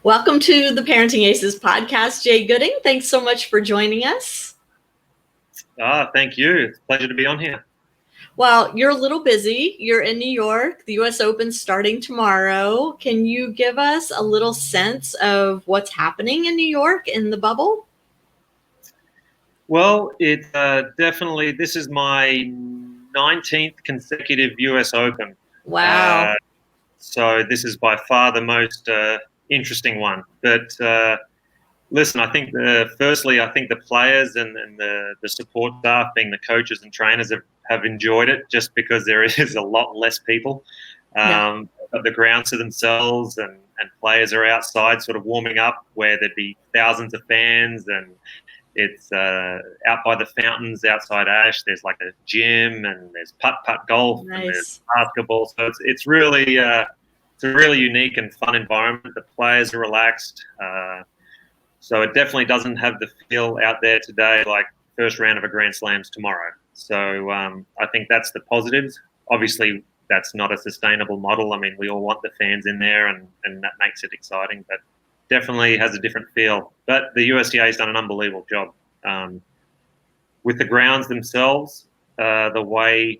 Welcome to the Parenting Aces podcast, Jay Gooding. Thanks so much for joining us. Thank you. It's a pleasure to be on here. Well, you're a little busy. You're in New York. The U.S. Open's starting tomorrow. Can you give us a little sense of what's happening in New York in the bubble? Well, it definitely, this is my 19th consecutive US Open. Wow. So this is by far the most interesting one. But listen, I think firstly, I think the players and the support staff, being the coaches and trainers, have enjoyed it just because there is a lot less people. But the grounds to themselves and players are outside sort of warming up where there'd be thousands of fans, and it's out by the fountains outside Ash. There's like a gym, and there's putt-putt golf, Nice. and there's basketball. So it's really it's a really unique and fun environment. The players are relaxed. So it definitely doesn't have the feel out there today like first round of a Grand Slams tomorrow. So I think that's the positives. Obviously, that's not a sustainable model. I mean, we all want the fans in there, and that makes it exciting, but definitely has a different feel. But the USDA has done an unbelievable job with the grounds themselves, the way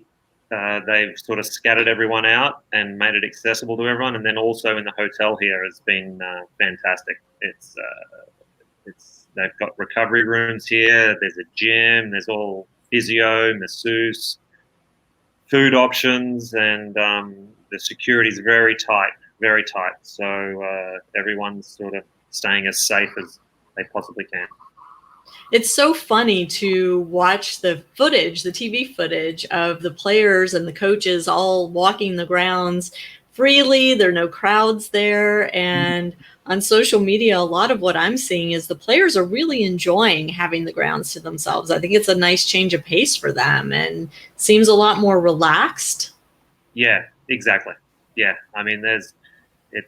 they've sort of scattered everyone out and made it accessible to everyone, and then also in the hotel here has been fantastic. They've got recovery rooms here. There's a gym. There's all physio, masseuse, food options, and the security is very tight, very tight. So everyone's sort of staying as safe as they possibly can. It's so funny to watch the footage, the TV footage of the players and the coaches all walking the grounds freely. There are no crowds there. And on social media, a lot of what I'm seeing is the players are really enjoying having the grounds to themselves. I think it's a nice change of pace for them and seems a lot more relaxed. Yeah, exactly. Yeah. I mean, it's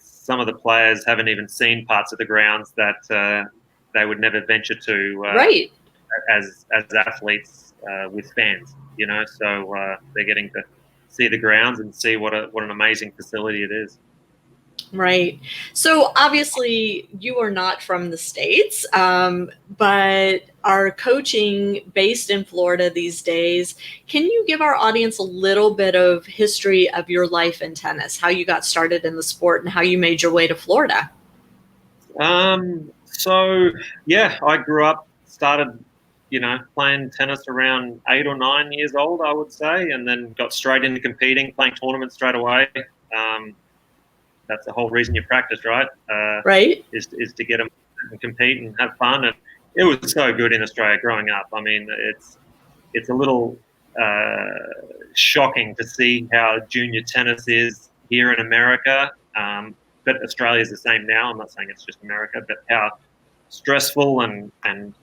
some of the players haven't even seen parts of the grounds that they would never venture to right. as athletes with fans, you know, so they're getting to see the grounds and see what an amazing facility it is. Right. So obviously you are not from the States, but are coaching based in Florida these days. Can you give our audience a little bit of history of your life in tennis, how you got started in the sport and how you made your way to Florida? So yeah, I grew up, started, playing tennis around 8 or 9 years old, I would say, and then got straight into competing, playing tournaments straight away. That's the whole reason you practice, right? Right. Is to get them and compete and have fun. And it was so good in Australia growing up. I mean, it's a little shocking to see how junior tennis is here in America. But Australia is the same now. I'm not saying it's just America, but how stressful and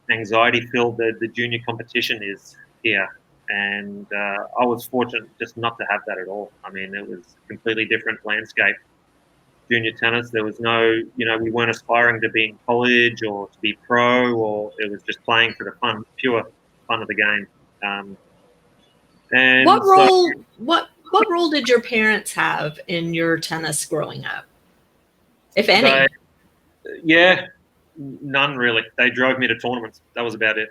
anxiety filled the junior competition is here. And I was fortunate just not to have that at all. I mean, it was a completely different landscape. Junior tennis, there was no, we weren't aspiring to be in college or to be pro, or it was just playing for the fun, pure fun of the game. And what role did your parents have in your tennis growing up, if any? None really. They drove me to tournaments. That was about it.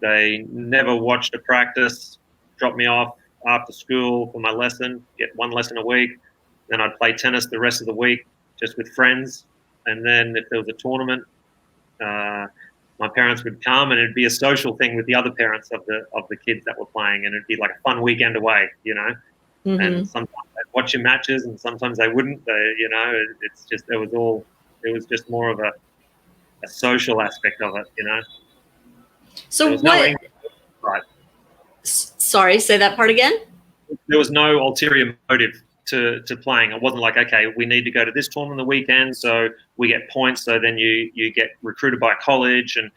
They never watched a practice, dropped me off after school for my lesson, get one lesson a week. Then I'd play tennis the rest of the week just with friends. And then if there was a tournament, my parents would come, and it'd be a social thing with the other parents of the kids that were playing, and it'd be like a fun weekend away, Mm-hmm. And sometimes they'd watch your matches, and sometimes they wouldn't. It's just it was just more of a social aspect of it, So what? No right. Sorry, say that part again. There was no ulterior motive to playing. It wasn't like, okay, we need to go to this tournament on the weekend, so we get points. So then you get recruited by a college, and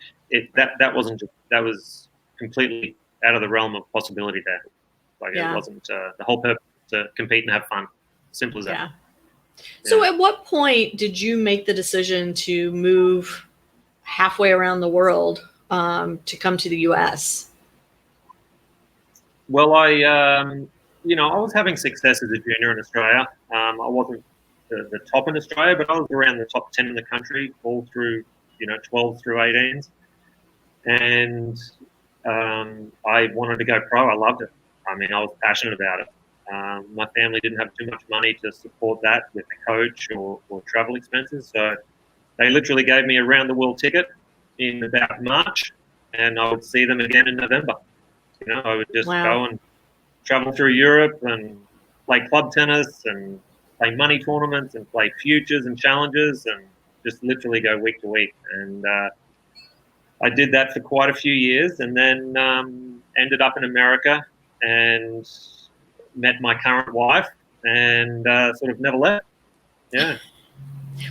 that was completely out of the realm of possibility there. Like It wasn't the whole purpose to compete and have fun. Simple as that. Yeah. So at what point did you make the decision to move halfway around the world to come to the U.S.? Well, I was having success as a junior in Australia. I wasn't the top in Australia, but I was around the top 10 in the country, all through 12 through 18s, and I wanted to go pro. I loved it. I mean, I was passionate about it. My family didn't have too much money to support that with a coach or travel expenses, so they literally gave me a round the world ticket in about March, and I would see them again in November. I would just Wow. go and travel through Europe and play club tennis and play money tournaments and play futures and challenges and just literally go week to week. And I did that for quite a few years, and then ended up in America and met my current wife, and sort of never left. Yeah.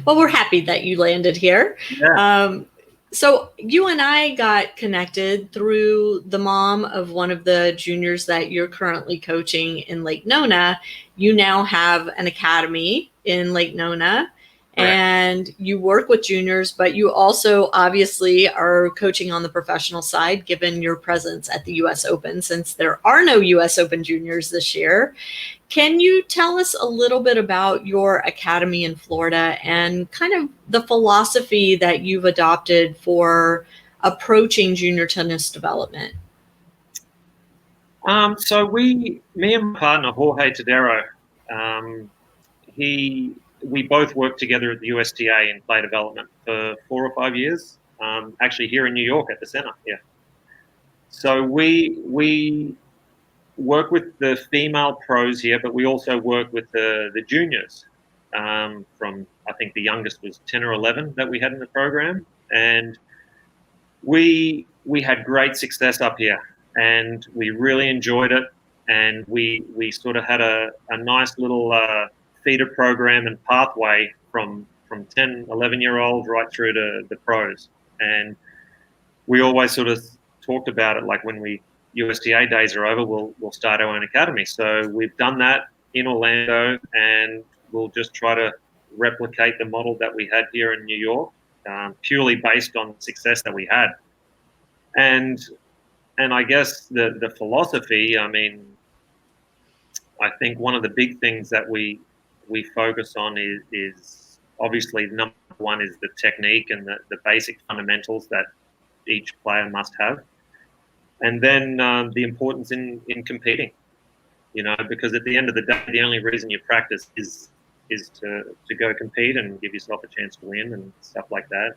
Well, we're happy that you landed here. Yeah. So you and I got connected through the mom of one of the juniors that you're currently coaching in Lake Nona. You now have an academy in Lake Nona, and you work with juniors, but you also obviously are coaching on the professional side, given your presence at the US Open, since there are no US Open juniors this year. Can you tell us a little bit about your academy in Florida and kind of the philosophy that you've adopted for approaching junior tennis development? So me and my partner Jorge Todero, we both worked together at the USTA in play development for 4 or 5 years. Actually, here in New York at the center. Yeah. So we work with the female pros here, but we also work with the juniors. From I think the youngest was 10 or 11 that we had in the program, and we had great success up here, and we really enjoyed it. And we sort of had a nice little feeder program and pathway from 10, 11-year-olds right through to the pros. And we always sort of talked about it like when USTA days are over, we'll start our own academy. So we've done that in Orlando, and we'll just try to replicate the model that we had here in New York, purely based on the success that we had. And I guess the philosophy, I mean, I think one of the big things that we focus on is obviously number one is the technique and the basic fundamentals that each player must have. And then the importance in competing, because at the end of the day, the only reason you practice is to go compete and give yourself a chance to win and stuff like that.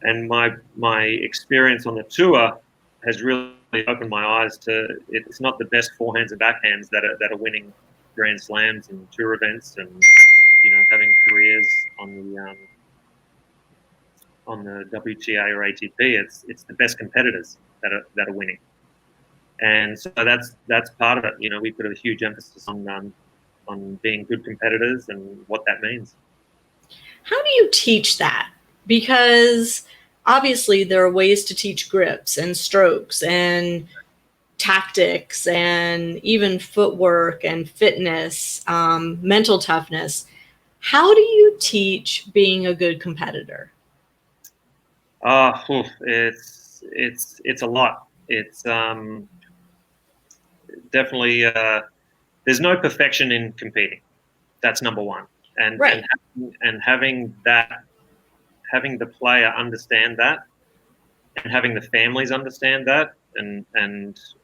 And my experience on the tour has really opened my eyes to it's not the best forehands and backhands that are winning Grand Slams and tour events and having careers on the WTA or ATP. It's the best competitors that are winning, and so that's part of it. We put a huge emphasis on being good competitors and what that means. How do you teach that? Because obviously there are ways to teach grips and strokes and tactics and even footwork and fitness, mental toughness. How do you teach being a good competitor? It's a lot. It's definitely there's no perfection in competing. That's number one, and Right. and having the player understand that, and having the families understand that, and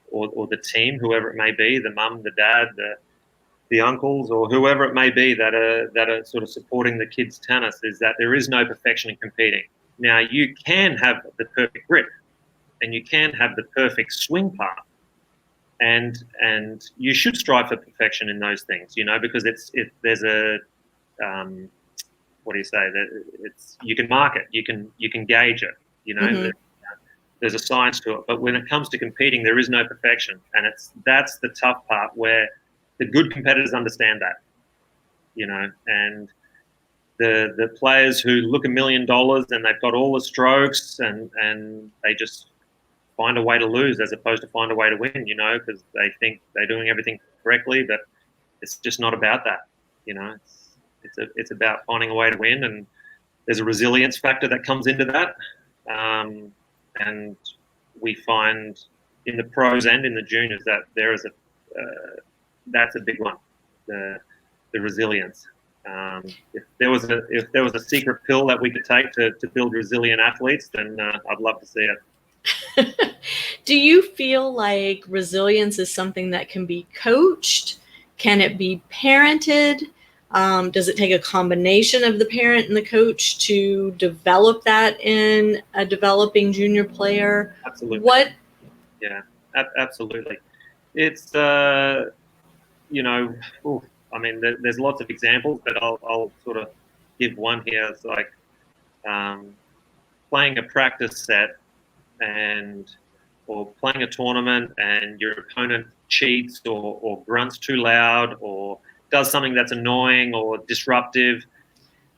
or the team, whoever it may be, the mum, the dad, the uncles, or whoever it may be that are sort of supporting the kids' tennis, is that there is no perfection in competing. Now, you can have the perfect grip, and you can have the perfect swing path, and you should strive for perfection in those things, because there's a what do you say, that you can mark it, you can gauge it, Mm-hmm. there's a science to it. But when it comes to competing, there is no perfection, and that's the tough part, where the good competitors understand that, and the players who look $1 million and they've got all the strokes and they just find a way to lose as opposed to find a way to win, because they think they're doing everything correctly, but it's just not about that. It's about finding a way to win, and there's a resilience factor that comes into that. And we find in the pros and in the juniors that there is that's a big one, the resilience. If there was a secret pill that we could take to build resilient athletes, then I'd love to see it. Do you feel like resilience is something that can be coached? Can it be parented? Does it take a combination of the parent and the coach to develop that in a developing junior player? Absolutely. What? Yeah, absolutely. It's I mean, there's lots of examples, but I'll sort of give one here. It's like playing a practice set or playing a tournament and your opponent cheats or grunts too loud or does something that's annoying or disruptive.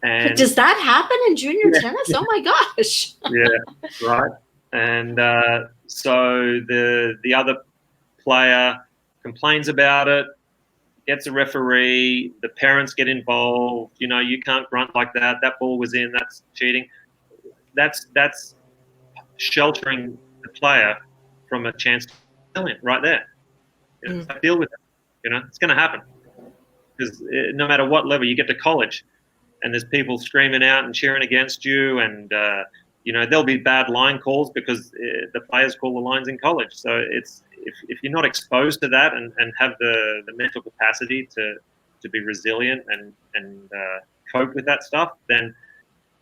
And does that happen in junior tennis? Oh my gosh. Yeah, right. And so the other player complains about it, gets a referee, the parents get involved. You can't grunt like that. That ball was in. That's cheating. That's sheltering the player from a chance to kill him right there. Deal with it. It's going to happen because no matter what level you get to college, and there's people screaming out and cheering against you, and there'll be bad line calls because the players call the lines in college. So it's if you're not exposed to that and have the mental capacity to be resilient and cope with that stuff, then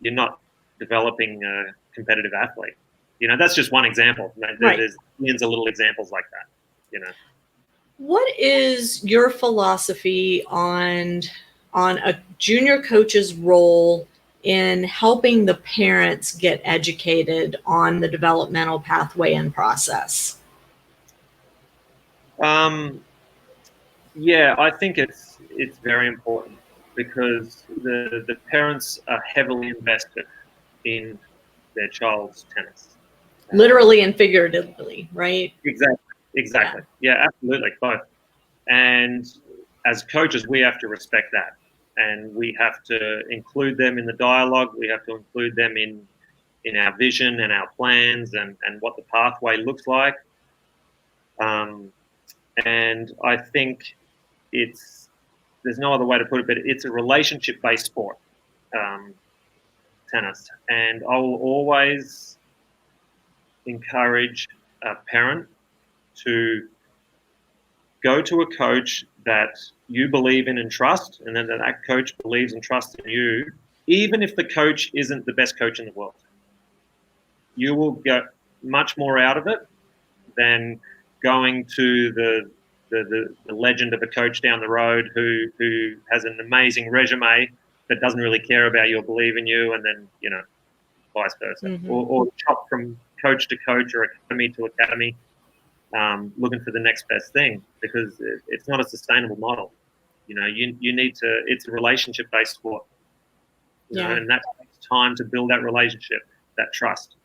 you're not developing a competitive athlete. That's just one example. There's millions of little examples like that. What is your philosophy on a junior coach's role in helping the parents get educated on the developmental pathway and process? Yeah, I think it's very important because the parents are heavily invested in their child's tennis. Literally and figuratively, right? Exactly. Yeah, absolutely, both. And as coaches, we have to respect that. And we have to include them in the dialogue. We have to include them in our vision and our plans and what the pathway looks like. And I think there's no other way to put it, but it's a relationship-based sport, tennis. And I will always encourage a parent to go to a coach that you believe in and trust, and then that coach believes and trusts in you, even if the coach isn't the best coach in the world. You will get much more out of it than going to the legend of a coach down the road who has an amazing resume but doesn't really care about you or believe in you, and then vice versa, or chop from coach to coach or academy to academy, looking for the next best thing, because it's not a sustainable model. You need to. It's a relationship-based sport, and that takes time to build that relationship, that trust,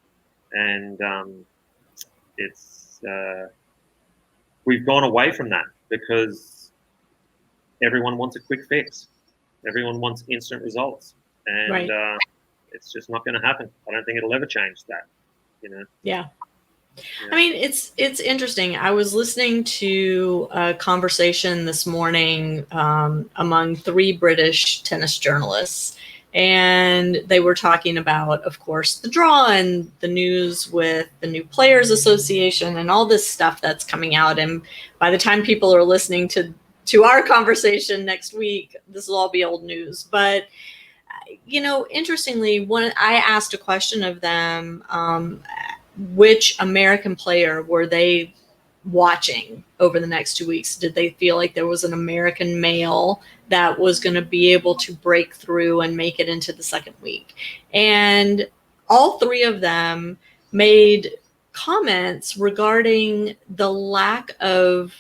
and we've gone away from that because everyone wants a quick fix. Everyone wants instant results, and it's just not going to happen. I don't think it'll ever change that. Yeah. I mean, it's interesting. I was listening to a conversation this morning among 3 British tennis journalists, and they were talking about, of course, the draw and the news with the new Players Association and all this stuff that's coming out. And by the time people are listening to our conversation next week, this will all be old news. But interestingly, when I asked a question of them, which American player were they watching over the next 2 weeks? Did they feel like there was an American male that was going to be able to break through and make it into the second week? And all 3 of them made comments regarding the lack of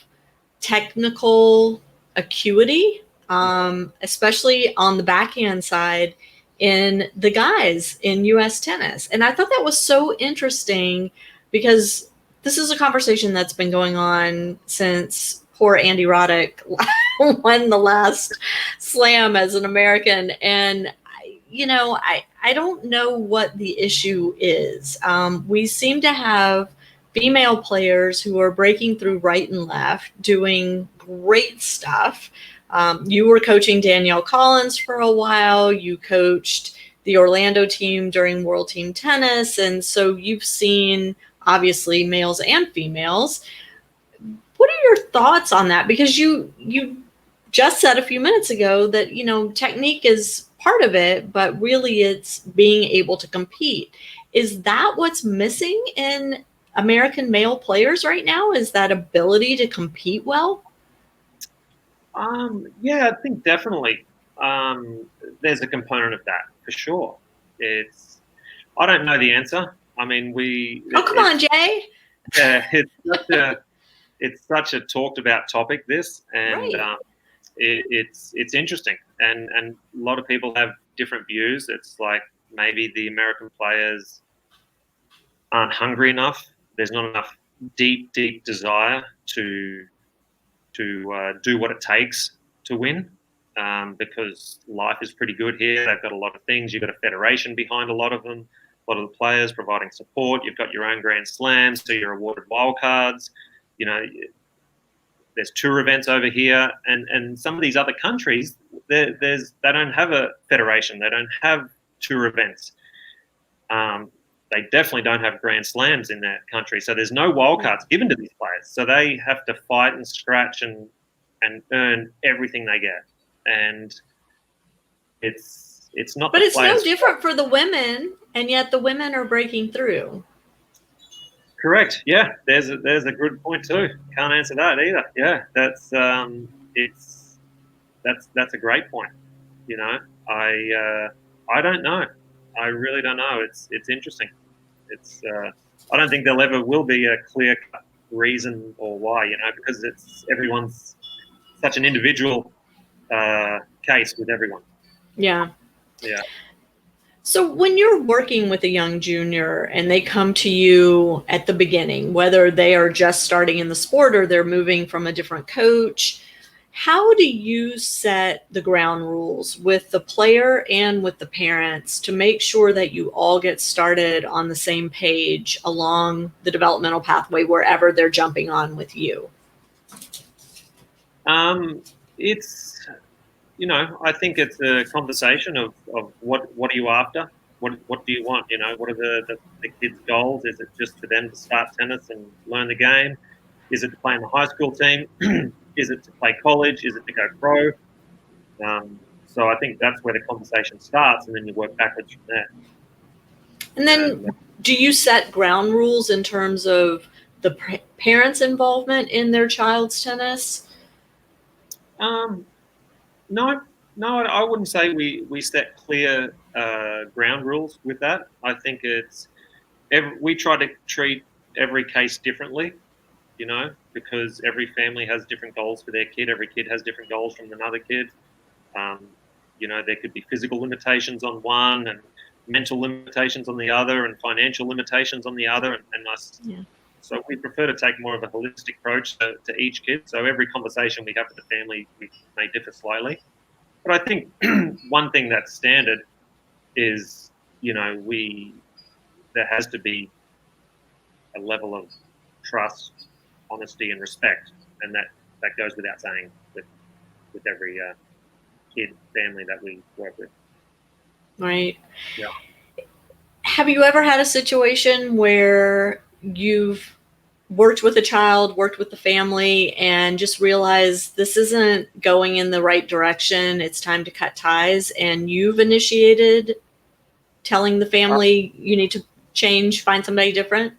technical acuity, especially on the backhand side, in the guys in US tennis. And I thought that was so interesting because this is a conversation that's been going on since poor Andy Roddick won the last slam as an American. And, I don't know what the issue is. We seem to have female players who are breaking through right and left, doing great stuff. You were coaching Danielle Collins for a while. You coached the Orlando team during World Team Tennis. And so you've seen, obviously, males and females. What are your thoughts on that? Because you just said a few minutes ago that, technique is part of it, but really it's being able to compete. Is that what's missing in American male players right now? Is that ability to compete well? Yeah, I think definitely. There's a component of that for sure. I don't know the answer. I mean, Oh, come on, Jay. yeah, it's such a talked about topic, this, and Right. it's interesting, and a lot of people have different views. It's like maybe the American players aren't hungry enough. There's not enough deep desire to do what it takes to win, because life is pretty good here. They've got a lot of things. You've got a federation behind a lot of them, a lot of the players providing support. You've got your own Grand Slams, so you're awarded wild cards. There's tour events over here, and some of these other countries, they don't have a federation. They don't have tour events. They definitely don't have Grand Slams in that country, so there's no wildcards given to these players. So they have to fight and scratch and earn everything they get, and it's not. But the it's players' no different for the women, and yet the women are breaking through. Correct. Yeah, there's a good point too. Can't answer that either. Yeah, that's a great point. I don't know. I really don't know. It's interesting. I don't think there ever will be a clear cut reason or why. Because everyone's such an individual case with everyone. Yeah. Yeah. So when you're working with a young junior and they come to you at the beginning, whether they are just starting in the sport or they're moving from a different coach, how do you set the ground rules with the player and with the parents to make sure that you all get started on the same page along the developmental pathway wherever they're jumping on with you? It's I think it's a conversation of what are you after? What do you want? What are the kids' goals? Is it just for them to start tennis and learn the game? Is it to play in the high school team? Is it to play college? Is it to go pro? So I think that's where the conversation starts, and then you work backwards from there. And then do you set ground rules in terms of the parents' involvement in their child's tennis? No, I wouldn't say we set clear ground rules with that. I think we try to treat every case differently, because every family has different goals for their kid. Every kid has different goals from another kid. There could be physical limitations on one and mental limitations on the other and financial limitations on the other. So we prefer to take more of a holistic approach to each kid. So every conversation we have with the family, we may differ slightly. But I think one thing that's standard is, there has to be a level of trust, honesty, and respect, and that goes without saying with every kid family that we work with. Right. Yeah. Have you ever had a situation where you've worked with a child, worked with the family, and just realized this isn't going in the right direction, it's time to cut ties, and you've initiated telling the family you need to change, find somebody different?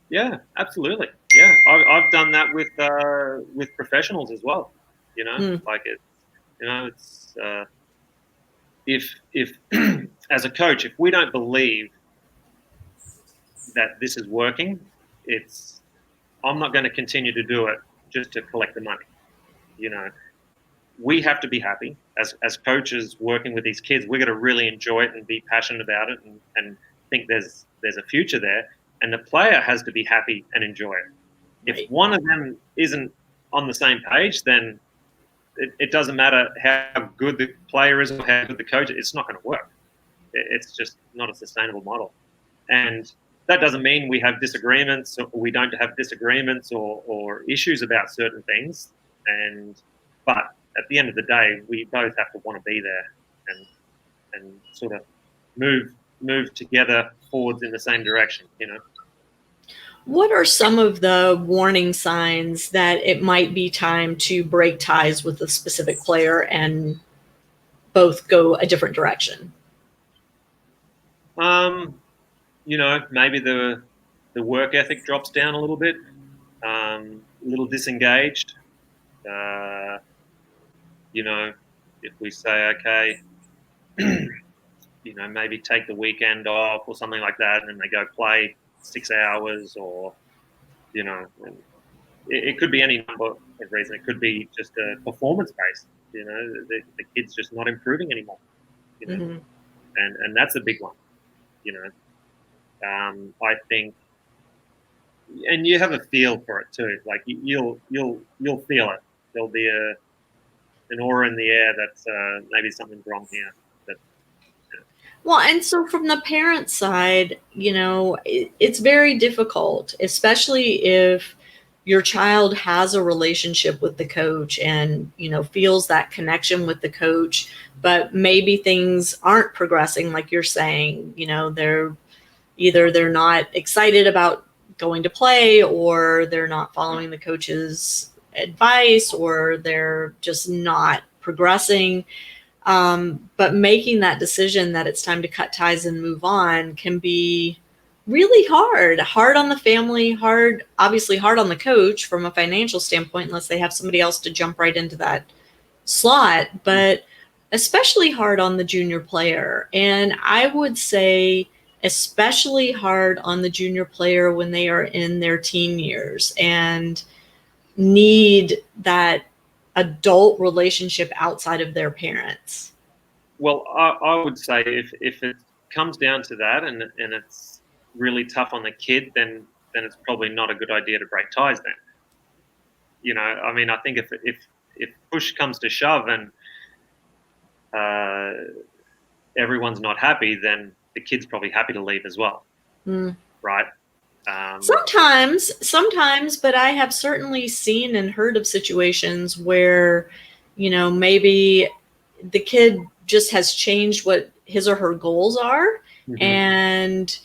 Yeah, absolutely. Yeah, I've done that with professionals as well. Like it's if as a coach, if we don't believe that this is working, I'm not going to continue to do it just to collect the money. We have to be happy as coaches working with these kids. We're going to really enjoy it and be passionate about it and think there's a future there. And the player has to be happy and enjoy it. If one of them isn't on the same page, then it doesn't matter how good the player is or how good the coach is. It's not going to work. It's just not a sustainable model. And that doesn't mean we have disagreements or we don't have disagreements or issues about certain things. But at the end of the day, we both have to want to be there and sort of move together forwards in the same direction, you know. What are some of the warning signs that it might be time to break ties with a specific player and both go a different direction? You know, maybe the work ethic drops down a little bit, a little disengaged. Uh, you know, if we say, okay, you know, maybe take the weekend off or something like that, and then they go play 6 hours, or you know, it could be any number of reasons. It could be just a performance based. You know, the kid's just not improving anymore. You know, Mm-hmm. and that's a big one. You know, I think, and you have a feel for it too. Like you'll feel it. There'll be an aura in the air that maybe something's wrong here. That, Well, and so from the parent side, it's very difficult, especially if your child has a relationship with the coach and, feels that connection with the coach, but maybe things aren't progressing like you're saying. They're not excited about going to play, or they're not following the coach's advice, or they're just not progressing. But making that decision that it's time to cut ties and move on can be really hard on the family, obviously hard on the coach from a financial standpoint, unless they have somebody else to jump right into that slot, but especially hard on the junior player. And I would say especially hard on the junior player when they are in their teen years and need that adult relationship outside of their parents. well, I would say if it comes down to that, and it's really tough on the kid, then it's probably not a good idea to break ties. Then, you know, I mean, I think if push comes to shove and uh, everyone's not happy, then the kid's probably happy to leave as well, right? Sometimes, but I have certainly seen and heard of situations where, maybe the kid just has changed what his or her goals are, and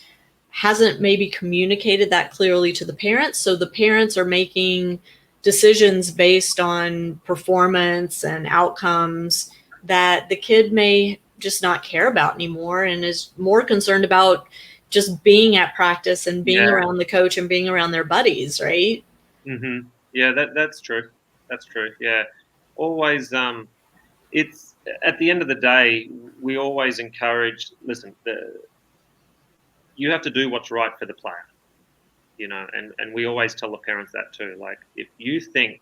hasn't maybe communicated that clearly to the parents. So the parents are making decisions based on performance and outcomes that the kid may just not care about anymore, and is more concerned about just being at practice and being Yeah. around the coach and being around their buddies, right? Yeah, that's true. That's true. Yeah, always. It's at the end of the day, we always encourage. Listen, you have to do what's right for the player. You know, and we always tell the parents that too. Like, if you think,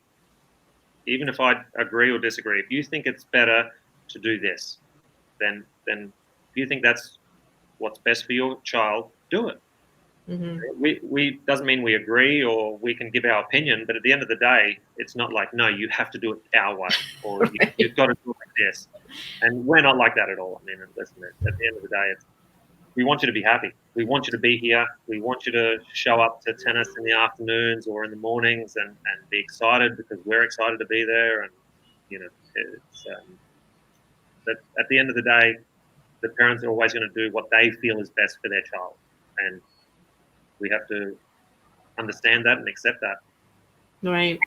even if I agree or disagree, if you think it's better to do this, then if you think that's what's best for your child, do it. Mm-hmm. We doesn't mean we agree or we can give our opinion, but at the end of the day, it's not like, no, you have to do it our way, or Right. you've got to do it like this. And we're not like that at all. I mean, listen, at the end of the day, we want you to be happy. We want you to be here. We want you to show up to tennis in the afternoons or in the mornings and be excited because we're excited to be there. And, you know, it's, but at the end of the day, the parents are always going to do what they feel is best for their child. And we have to understand that and accept that. Right.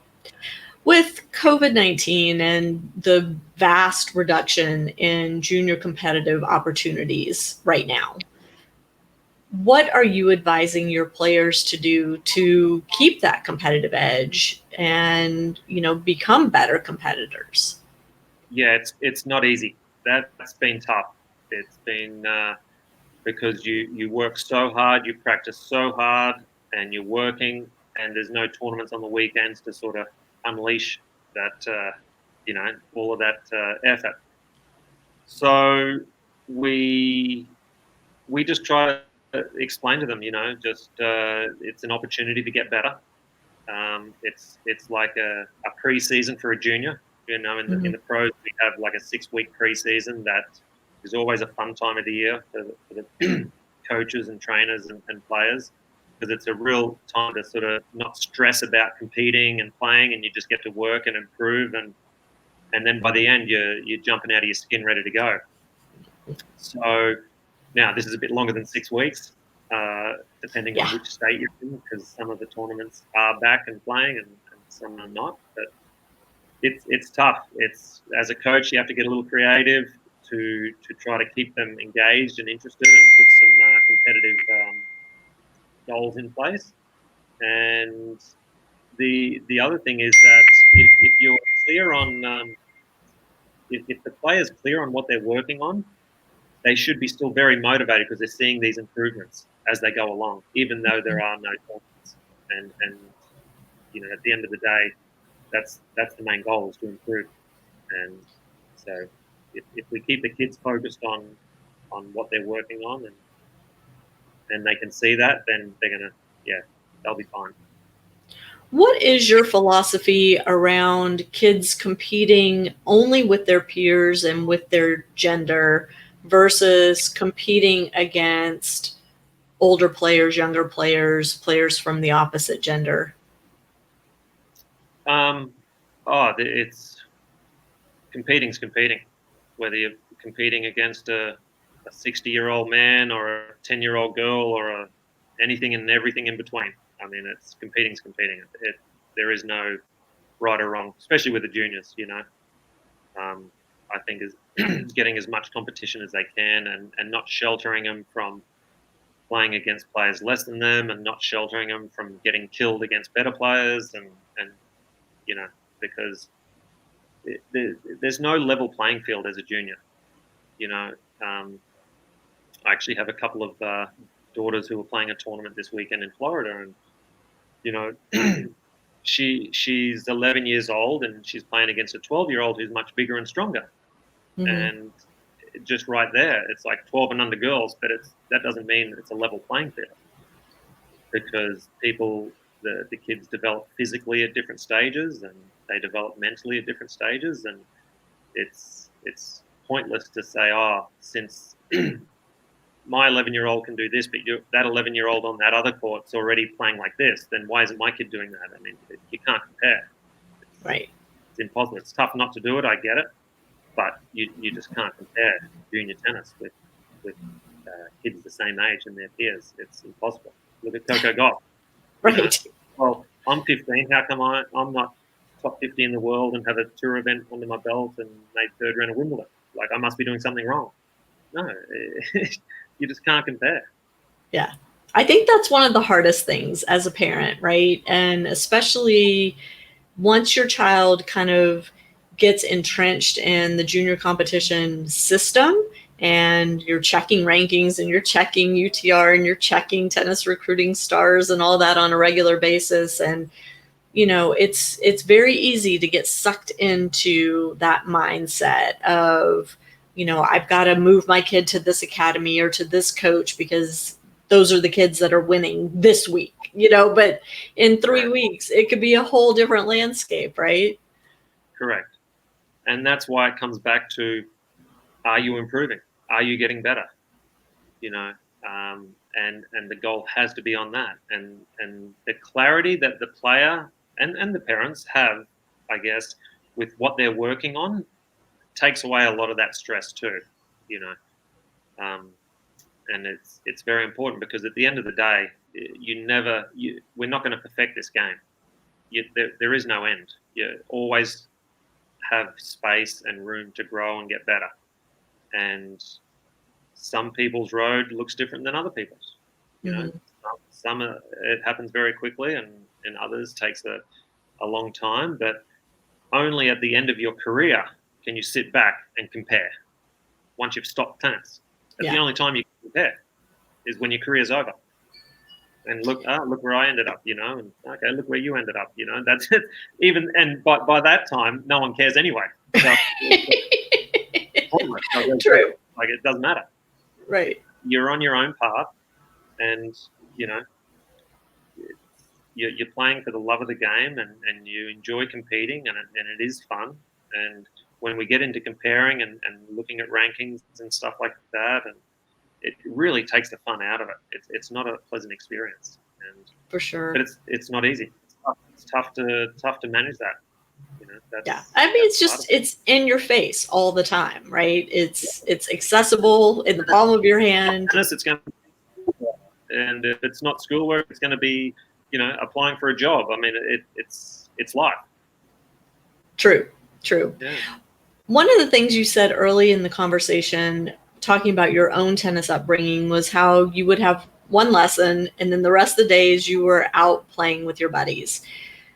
With COVID-19 and the vast reduction in junior competitive opportunities right now, what are you advising your players to do to keep that competitive edge and, become better competitors? Yeah, it's not easy. That's been tough. It's been because you work so hard, you practice so hard, and you're working, and there's no tournaments on the weekends to sort of unleash that all of that effort. So we just try to explain to them, just it's an opportunity to get better. It's like a pre-season for a junior. In the pros, we have like a 6-week pre-season that is always a fun time of the year for the coaches and trainers and players, because it's a real time to sort of not stress about competing and playing, and you just get to work and improve. And and then by the end you're jumping out of your skin, ready to go. So now this is a bit longer than 6 weeks, depending on Yeah. which state you're in, because some of the tournaments are back and playing, and some are not. But it's tough. It's, as a coach, you have to get a little creative to try to keep them engaged and interested, and put some competitive goals in place. And the other thing is that if you're clear on if the player's clear on what they're working on, they should be still very motivated because they're seeing these improvements as they go along, even though there are no tournaments. And at the end of the day, that's the main goal, is to improve. And so if we keep the kids focused on what they're working on, and they can see that, then they're gonna, they'll be fine. What is your philosophy around kids competing only with their peers and with their gender versus competing against older players, younger players, players from the opposite gender? It's competing's competing, whether you're competing against a 60-year-old man or a 10-year-old girl or anything and everything in between. I mean, it's competing's competing. There is no right or wrong, especially with the juniors. I think is getting as much competition as they can, and not sheltering them from playing against players less than them, and not sheltering them from getting killed against better players, and because there's no level playing field as a junior. I actually have a couple of daughters who are playing a tournament this weekend in Florida, and she's 11 years old, and she's playing against a 12-year-old who's much bigger and stronger. Mm-hmm. And just right there, it's like 12 and under girls, but that doesn't mean it's a level playing field, because the kids develop physically at different stages, and they develop mentally at different stages, and it's pointless to say, since my 11-year-old can do this, but that 11-year-old on that other court's already playing like this, then why isn't my kid doing that? I mean, you can't compare. Right. It's impossible. It's tough not to do it, I get it, but you just can't compare junior tennis with kids the same age and their peers. It's impossible. Look at Coco Gauff. Right. Well, I'm 15. How come I'm not top 50 in the world and have a tour event under my belt and made third round of Wimbledon? Like, I must be doing something wrong. No, you just can't compare. Yeah. I think that's one of the hardest things as a parent, right? And especially once your child kind of gets entrenched in the junior competition system, and you're checking rankings and you're checking UTR and you're checking tennis recruiting stars and all that on a regular basis. And, it's very easy to get sucked into that mindset of, I've got to move my kid to this academy or to this coach because those are the kids that are winning this week, but in 3 weeks, it could be a whole different landscape, right? Correct. And that's why it comes back to, are you improving? Are you getting better? And the goal has to be on that. And the clarity that the player and the parents have, I guess, with what they're working on, takes away a lot of that stress too, and it's very important, because at the end of the day, we're not going to perfect this game. There is no end. You always have space and room to grow and get better. And some people's road looks different than other people's. Some it happens very quickly, and others takes a long time. But only at the end of your career can you sit back and compare. Once you've stopped tennis, that's the only time you can compare, is when your career's over. And look where I ended up, and okay, look where you ended up, that's it. And by that time, no one cares anyway. So, True. like, it doesn't matter. Right. You're on your own path, and you're playing for the love of the game, and you enjoy competing, and it is fun. And when we get into comparing and looking at rankings and stuff like that, and it really takes the fun out of it. It's not a pleasant experience, for sure. But it's not easy. It's tough to manage that. Yeah, I mean, it's in your face all the time, right? It's accessible in the palm of your hand. It's going to, and if it's not schoolwork, it's going to be, applying for a job. I mean, it's life. True. Yeah. One of the things you said early in the conversation, talking about your own tennis upbringing, was how you would have one lesson and then the rest of the days you were out playing with your buddies.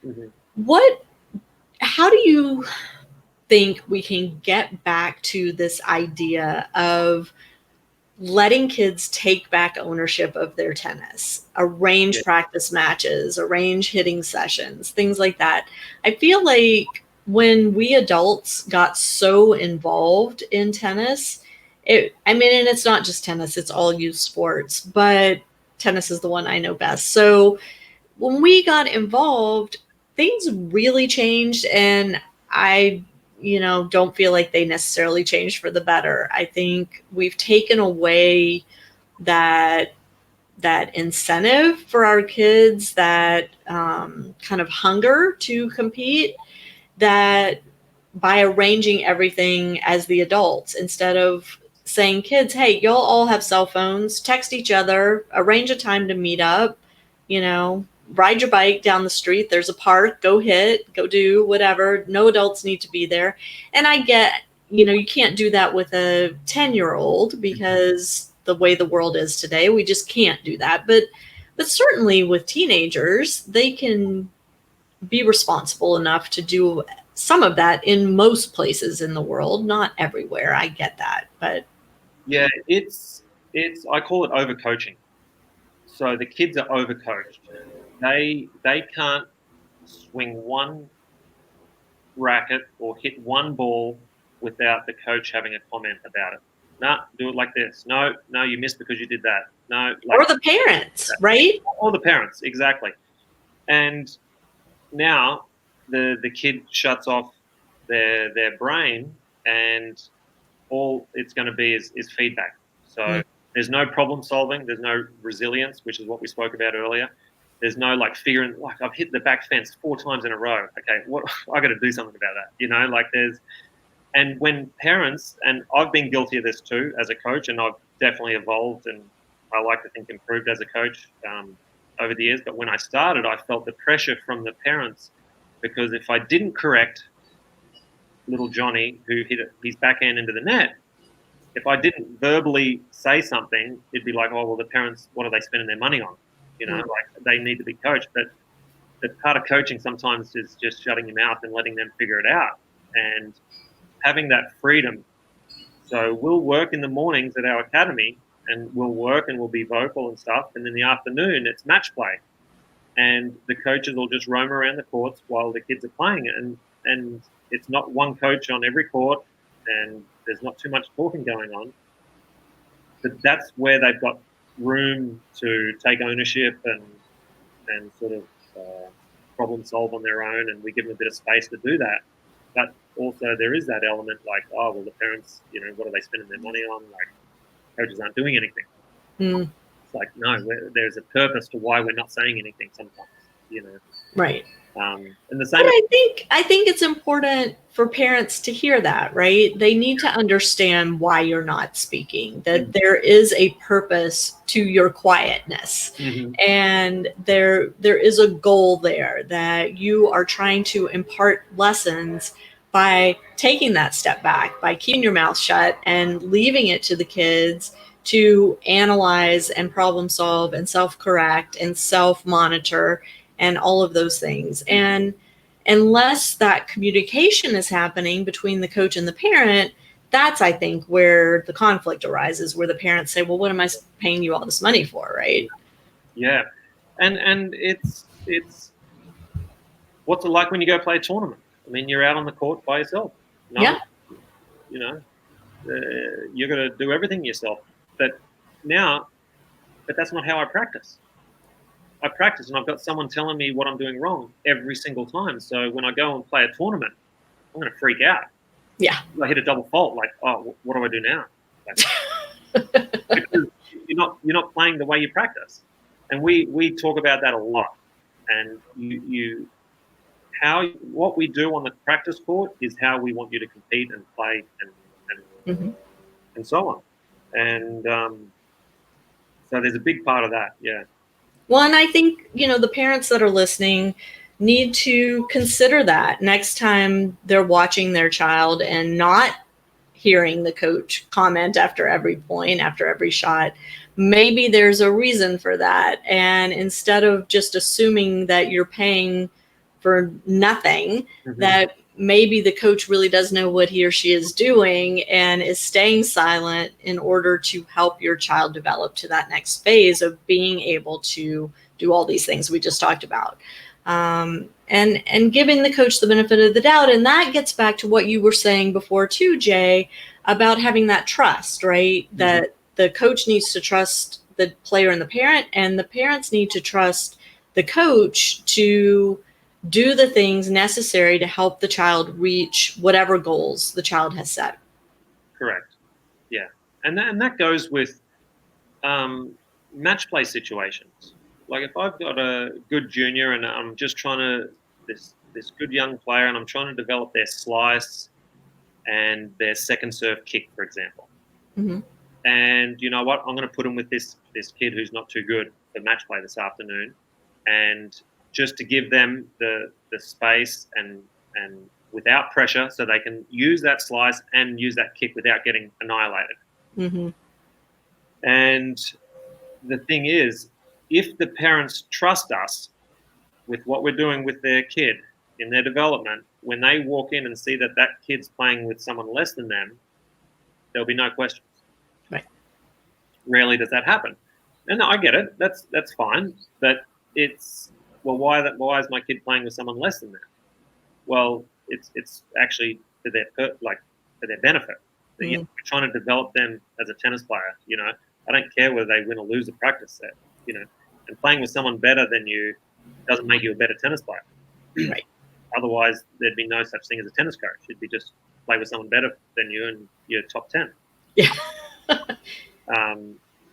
Mm-hmm. How do you think we can get back to this idea of letting kids take back ownership of their tennis, arrange practice matches, arrange hitting sessions, things like that? I feel like when we adults got so involved in tennis, and it's not just tennis, it's all youth sports, but tennis is the one I know best. So when we got involved, things really changed, and I don't feel like they necessarily changed for the better. I think we've taken away that incentive for our kids, that kind of hunger to compete, that by arranging everything as the adults, instead of saying, kids, hey, you'll all have cell phones, text each other, arrange a time to meet up, ride your bike down the street, there's a park, go do whatever, no adults need to be there. And I get, you can't do that with a 10-year-old because the way the world is today, we just can't do that. But certainly with teenagers, they can be responsible enough to do some of that in most places in the world, not everywhere. I get that, but yeah, it's I call it overcoaching. So the kids are overcoached. They can't swing one racket or hit one ball without the coach having a comment about it. No, do it like this. No, you missed because you did that. No, or the parents, right? Or the parents, exactly. And now the kid shuts off their brain, and all it's going to be is feedback. So there's no problem solving, there's no resilience, which is what we spoke about earlier. There's no figuring, I've hit the back fence 4 times in a row. Okay, what I got to do something about that. And when parents, and I've been guilty of this too as a coach, and I've definitely evolved, and I like to think improved as a coach over the years. But when I started, I felt the pressure from the parents, because if I didn't correct little Johnny, who hit his backhand into the net, if I didn't verbally say something, it'd be like, oh, well, the parents, what are they spending their money on? They need to be coached. But the part of coaching sometimes is just shutting your mouth and letting them figure it out and having that freedom. So we'll work in the mornings at our academy, and we'll work and we'll be vocal and stuff. And in the afternoon, it's match play. And the coaches will just roam around the courts while the kids are playing. And it's not one coach on every court, and there's not too much talking going on. But that's where they've got room to take ownership and sort of problem solve on their own, and we give them a bit of space to do that. But also there is that element oh, well, the parents, what are they spending their money on? Coaches aren't doing anything. It's no, there's a purpose to why we're not saying anything sometimes, Right. And the same. But I think it's important for parents to hear that, right? They need to understand why you're not speaking, that there is a purpose to your quietness. And there is a goal there, that you are trying to impart lessons by taking that step back, by keeping your mouth shut and leaving it to the kids to analyze and problem solve and self-correct and self-monitor and all of those things. And unless that communication is happening between the coach and the parent, that's, I think, where the conflict arises, where the parents say, well, what am I paying you all this money for, right? Yeah. And it's what's it like when you go play a tournament? I mean, you're out on the court by yourself. Yeah. You're going to do everything yourself. But that's not how I practice. I practice, and I've got someone telling me what I'm doing wrong every single time. So when I go and play a tournament, I'm going to freak out. Yeah. I hit a double fault. Oh, what do I do now? Because you're not playing the way you practice. And we talk about that a lot. And you what we do on the practice court is how we want you to compete and play and so on. And so there's a big part of that, yeah. Well, and I think, the parents that are listening need to consider that next time they're watching their child and not hearing the coach comment after every point, after every shot. Maybe there's a reason for that. And instead of just assuming that you're paying for nothing, that maybe the coach really does know what he or she is doing and is staying silent in order to help your child develop to that next phase of being able to do all these things we just talked about. And giving the coach the benefit of the doubt. And that gets back to what you were saying before too, Jay, about having that trust, right? That the coach needs to trust the player and the parents need to trust the coach to do the things necessary to help the child reach whatever goals the child has set. Correct. Yeah. And that goes with match play situations. Like if I've got a good junior and I'm just trying to this good young player and I'm trying to develop their slice and their second serve kick, for example. And you know what? I'm going to put them with this kid who's not too good for match play this afternoon, and just to give them the space and without pressure, so they can use that slice and use that kick without getting annihilated. And the thing is, if the parents trust us with what we're doing with their kid in their development, when they walk in and see that kid's playing with someone less than them, there'll be no questions. Right. Rarely does that happen. And I get it. That's fine. But it's, well, why is my kid playing with someone less than them? Well, it's actually for their benefit. We're trying to develop them as a tennis player. I don't care whether they win or lose a practice set. And playing with someone better than you doesn't make you a better tennis player. Right. Otherwise, there'd be no such thing as a tennis coach. It'd be just play with someone better than you and you're top 10. Yeah.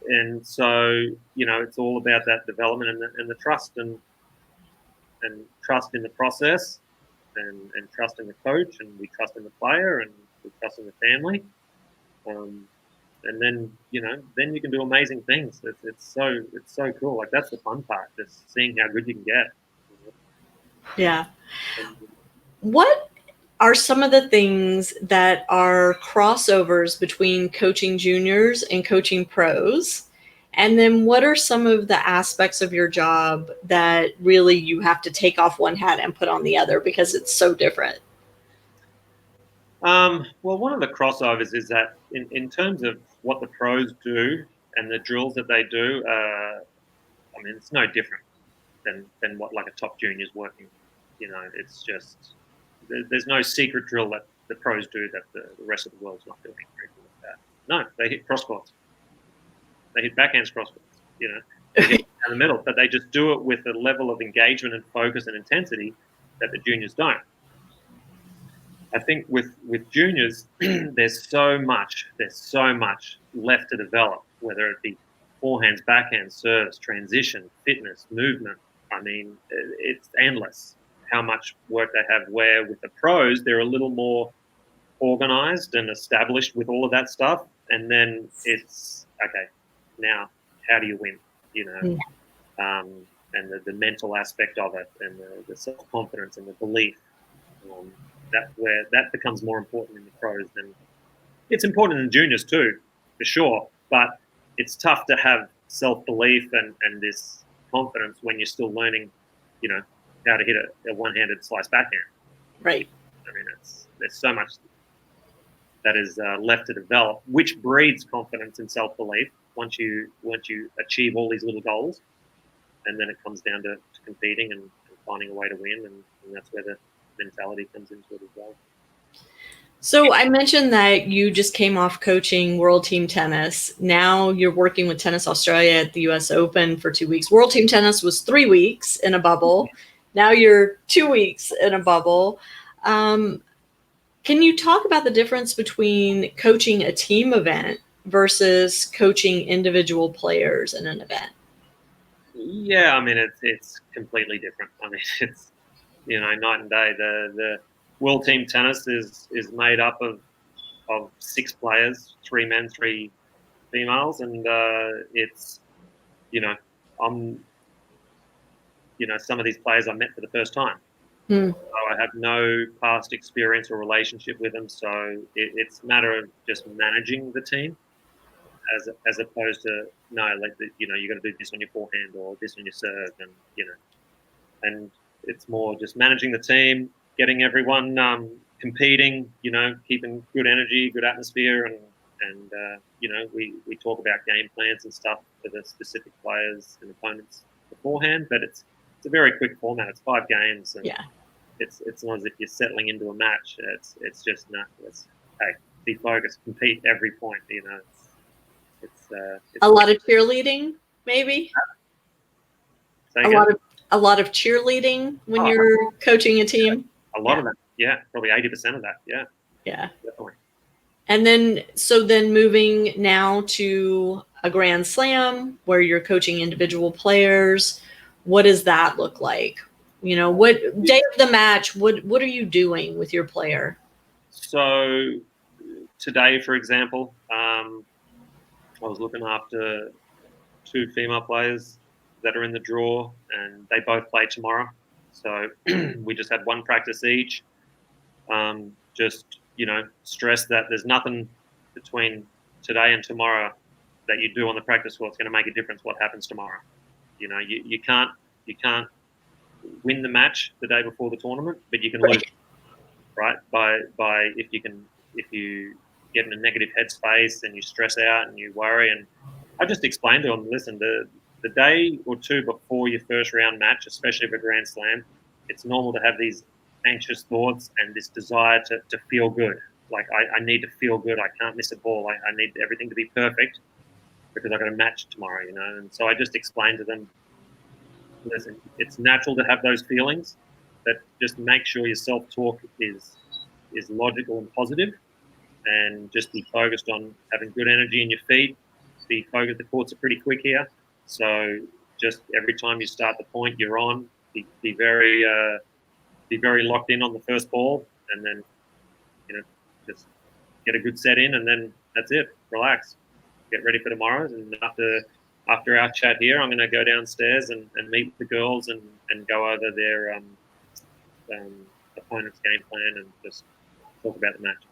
And so, it's all about that development and the trust and trust in the process and trust in the coach, and we trust in the player, and we trust in the family. And then, then you can do amazing things. It's so cool. Like, that's the fun part, just seeing how good you can get. Yeah. What are some of the things that are crossovers between coaching juniors and coaching pros? And then what are some of the aspects of your job that really you have to take off one hat and put on the other because it's so different? Well, one of the crossovers is that in terms of what the pros do and the drills that they do, it's no different than what like a top junior is working. It's just there's no secret drill that the pros do that the rest of the world's not doing. Like that. No, they hit cross courts. They hit backhands cross courts. They hit down the middle, but they just do it with a level of engagement and focus and intensity that the juniors don't. I think with juniors, there's so much left to develop, whether it be forehands, backhands, serves, transition, fitness, movement. It's endless how much work they have, where with the pros, they're a little more organized and established with all of that stuff. And then it's, okay, now how do you win? And the mental aspect of it, and the self-confidence and the belief. That becomes more important in the pros than it's important in juniors too, for sure. But it's tough to have self-belief and this confidence when you're still learning, how to hit a one-handed slice backhand. Right. There's so much that is left to develop, which breeds confidence and self-belief once you achieve all these little goals, and then it comes down to competing and finding a way to win, and that's where the mentality comes into it as well. So I mentioned that you just came off coaching World Team Tennis. Now you're working with Tennis Australia at the US Open for 2 weeks. World Team Tennis was 3 weeks in a bubble. Now you're 2 weeks in a bubble. Can you talk about the difference between coaching a team event versus coaching individual players in an event? Yeah, it's completely different. night and day. The World Team Tennis is made up of 6 players, 3 men, 3 females, and it's I'm some of these players I met for the first time. Hmm. So I have no past experience or relationship with them, so it's a matter of just managing the team as opposed to you got to do this on your forehand or this on your serve, and it's more just managing the team, getting everyone competing, keeping good energy, good atmosphere, and we talk about game plans and stuff for the specific players and opponents beforehand, but it's a very quick format. It's 5 games, and Yeah. it's not as if you're settling into a match. It's just hey, be focused, compete every point. It's A lot of cheerleading, maybe. A lot of cheerleading when you're coaching a team. A lot of that, yeah, probably 80% of that, yeah. Yeah. Definitely. And then moving now to a Grand Slam where you're coaching individual players, what does that look like? What day of the match, what are you doing with your player? So today, for example, I was looking after 2 female players that are in the draw, and they both play tomorrow. So we just had 1 practice each. Just stress that there's nothing between today and tomorrow that you do on the practice court. It's going to make a difference what happens tomorrow. You can't win the match the day before the tournament, but you can lose, right? By if you get in a negative headspace and you stress out and you worry. And I just explained to them, listen, the day or 2 before your first round match, especially for Grand Slam, it's normal to have these anxious thoughts and this desire to feel good. Like I need to feel good. I can't miss a ball. I need everything to be perfect because I've got a match tomorrow, And so I just explained to them, listen, it's natural to have those feelings, but just make sure your self-talk is logical and positive, and just be focused on having good energy in your feet. Be focused. The courts are pretty quick here, so just every time you start the point, you're on. Be very locked in on the first ball, and then just get a good set in, and then that's it. Relax, get ready for tomorrow. And after our chat here, I'm going to go downstairs and meet the girls and go over their opponent's game plan and just talk about the match.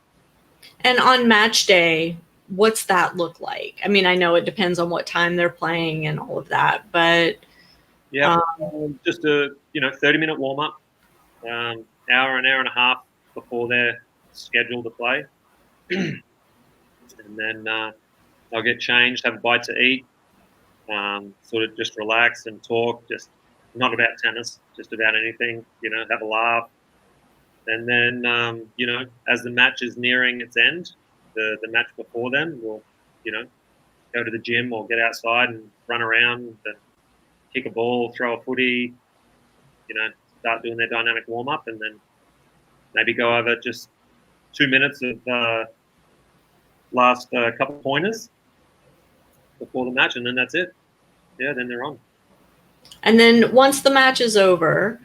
And on match day, what's that look like? I mean, I know it depends on what time they're playing and all of that, but just a 30-minute warm up, an hour and a half before they're scheduled to play, and then I'll get changed, have a bite to eat, sort of just relax and talk, just not about tennis, just about anything, have a laugh. And then, as the match is nearing its end, the match before then, we'll, go to the gym or get outside and run around and kick a ball, throw a footy, start doing their dynamic warm-up, and then maybe go over just 2 minutes of last couple pointers before the match, and then that's it. Yeah, then they're on. And then once the match is over,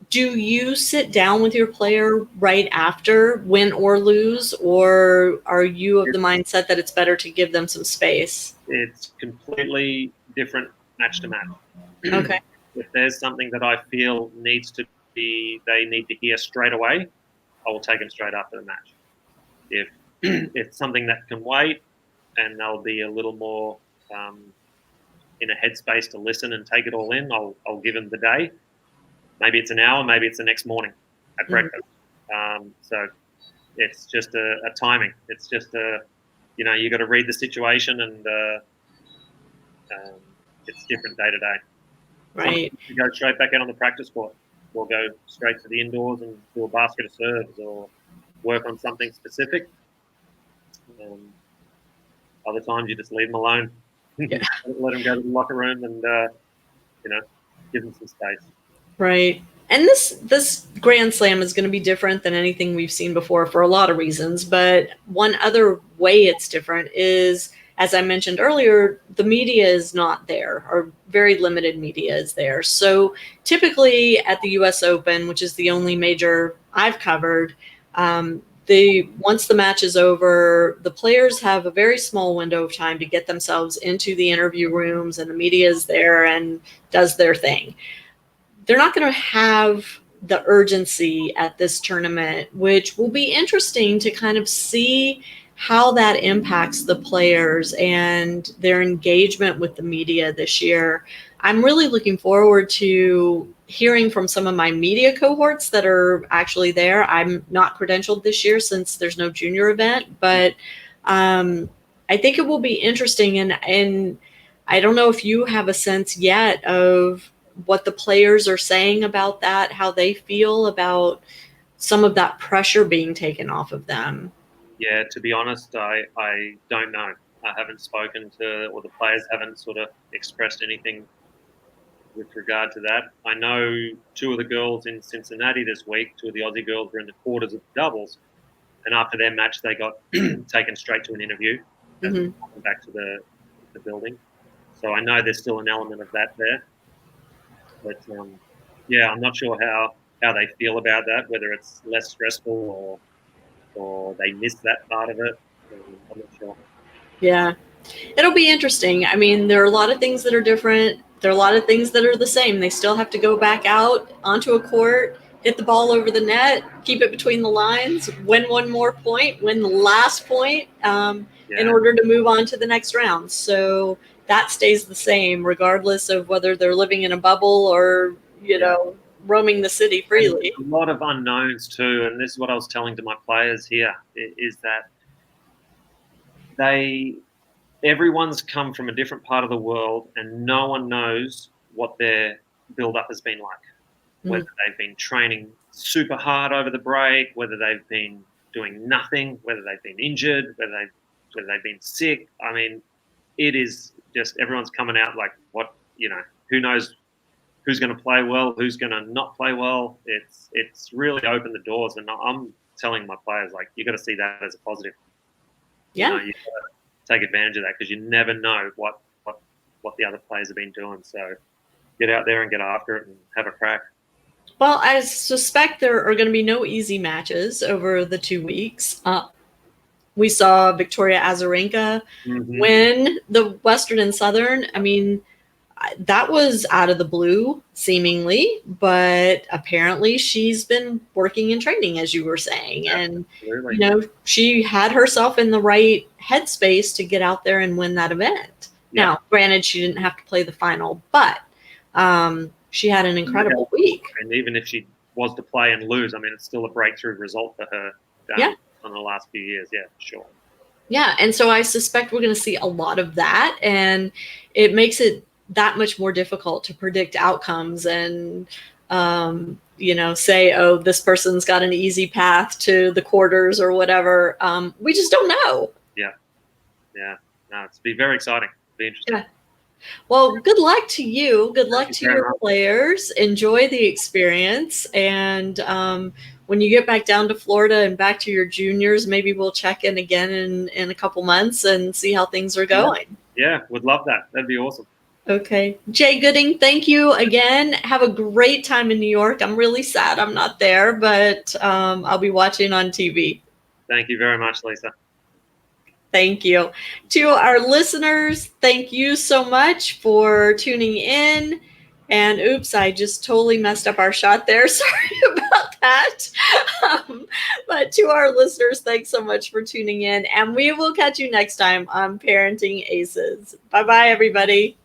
do you sit down with your player right after, win or lose, or are you of the mindset that it's better to give them some space? It's completely different match to match. Okay. If there's something that I feel they need to hear straight away, I will take them straight after the match. If it's something that can wait and they'll be a little more in a headspace to listen and take it all in, I'll give them the day. Maybe it's an hour, maybe it's the next morning at breakfast. So it's just a timing. It's just you got to read the situation, and it's different day to day. Right. You go straight back out on the practice court. We'll go straight to the indoors and do a basket of serves or work on something specific. Other times you just leave them alone. Yeah. Let them go to the locker room and give them some space. Right. And this Grand Slam is going to be different than anything we've seen before for a lot of reasons. But one other way it's different is as I mentioned earlier, the media is not there, or very limited media is there. So typically at the US Open, which is the only major I've covered, once the match is over, the players have a very small window of time to get themselves into the interview rooms, and the media is there and does their thing. They're not going to have the urgency at this tournament, which will be interesting to kind of see how that impacts the players and their engagement with the media this year. I'm really looking forward to hearing from some of my media cohorts that are actually there. I'm not credentialed this year since there's no junior event, but I think it will be interesting. And I don't know if you have a sense yet of what the players are saying about that, how they feel about some of that pressure being taken off of them. Yeah, to be honest, I don't know. I haven't spoken to, or the players haven't sort of expressed anything with regard to that. I know two of the girls in Cincinnati this week, two of the Aussie girls were in the quarters of the doubles, and after their match, they got taken straight to an interview as they went back to the building. So I know there's still an element of that there. But yeah, I'm not sure how they feel about that, whether it's less stressful or they miss that part of it. I'm not sure. Yeah, it'll be interesting. I mean, there are a lot of things that are different. There are a lot of things that are the same. They still have to go back out onto a court, hit the ball over the net, keep it between the lines, win one more point, win the last point in order to move on to the next round. So that stays the same regardless of whether they're living in a bubble or, you know, roaming the city freely. And a lot of unknowns too. And this is what I was telling to my players here, is that everyone's come from a different part of the world, and no one knows what their build-up has been like. Whether they've been training super hard over the break, whether they've been doing nothing, whether they've been injured, whether they've been sick. I mean, it is just everyone's coming out like, what, who knows who's going to play well, who's going to not play well. It's really opened the doors, and I'm telling my players, like, you got to see that as a positive. Yeah. You got to take advantage of that, because you never know what the other players have been doing. So get out there and get after it and have a crack. Well, I suspect there are going to be no easy matches over the 2 weeks. We saw Victoria Azarenka win the Western and Southern. I mean, that was out of the blue, seemingly, but apparently she's been working and training, as you were saying. And, she had herself in the right headspace to get out there and win that event. Yeah. Now, granted, she didn't have to play the final, but she had an incredible week. And even if she was to play and lose, I mean, it's still a breakthrough result for her on the last few years. Yeah, for sure. Yeah, and so I suspect we're going to see a lot of that, and it makes it that much more difficult to predict outcomes and, say, oh, this person's got an easy path to the quarters or whatever. We just don't know. Yeah. Yeah. No, it's be very exciting. It'll be interesting. Yeah. Well, good luck to you. Good luck to your players. Enjoy the experience. And when you get back down to Florida and back to your juniors, maybe we'll check in again in a couple months and see how things are going. Yeah, would love that. That'd be awesome. Okay. Jay Gooding, thank you again. Have a great time in New York. I'm really sad I'm not there, but I'll be watching on TV. Thank you very much, Lisa. Thank you. To our listeners, thank you so much for tuning in. And oops, I just totally messed up our shot there. Sorry about that. But to our listeners, thanks so much for tuning in. And we will catch you next time on Parenting Aces. Bye-bye, everybody.